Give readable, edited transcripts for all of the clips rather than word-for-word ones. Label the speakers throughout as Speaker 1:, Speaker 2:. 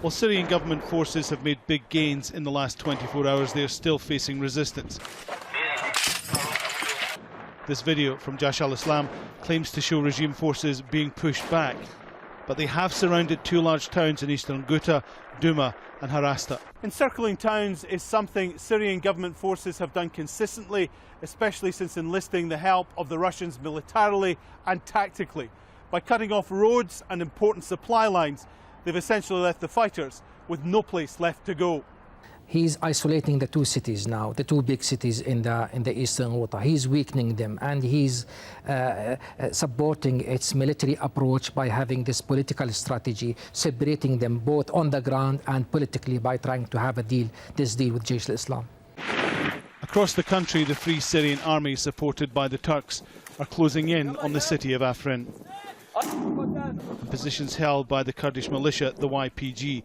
Speaker 1: While Syrian government forces have made big gains in the last 24 hours, they are still facing resistance. This video from Jaish al-Islam claims to show regime forces being pushed back, but they have surrounded two large towns in Eastern Ghouta, Douma and Harasta. Encircling towns is something Syrian government forces have done consistently, especially since enlisting the help of the Russians militarily and tactically. By cutting off roads and important supply lines, they've essentially left the fighters with no place left to go.
Speaker 2: He's isolating the two cities now, the two big cities in the Eastern Ghouta. He's weakening them, and he's supporting its military approach by having this political strategy, separating them both on the ground and politically by trying to have this deal with Jaish al-Islam.
Speaker 1: Across the country, the Free Syrian Army, supported by the Turks, are closing in on the city of Afrin. And positions held by the Kurdish militia, the YPG.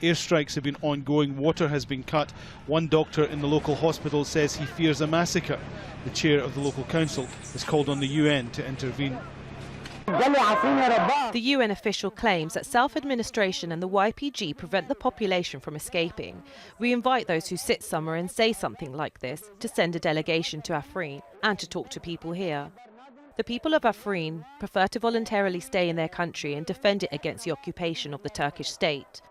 Speaker 1: Airstrikes have been ongoing, water has been cut. One doctor in the local hospital says he fears a massacre. The chair of the local council has called on the UN to intervene.
Speaker 3: The UN official claims that self-administration and the YPG prevent the population from escaping. We invite those who sit somewhere and say something like this to send a delegation to Afrin and to talk to people here. The people of Afrin prefer to voluntarily stay in their country and defend it against the occupation of the Turkish state.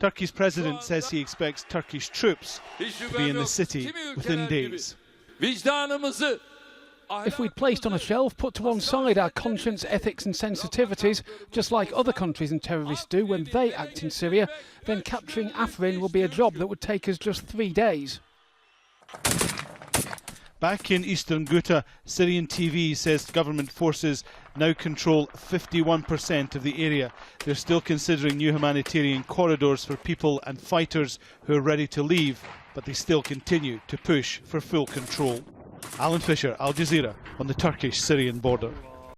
Speaker 1: Turkey's president says he expects Turkish troops to be in the city within days.
Speaker 4: If we'd placed on a shelf, put to one side our conscience, ethics and sensitivities, just like other countries and terrorists do when they act in Syria, then capturing Afrin will be a job that would take us just 3 days.
Speaker 1: Back in Eastern Ghouta, Syrian TV says government forces now control 51% of the area. They're still considering new humanitarian corridors for people and fighters who are ready to leave, but they still continue to push for full control. Alan Fisher, Al Jazeera, on the Turkish-Syrian border.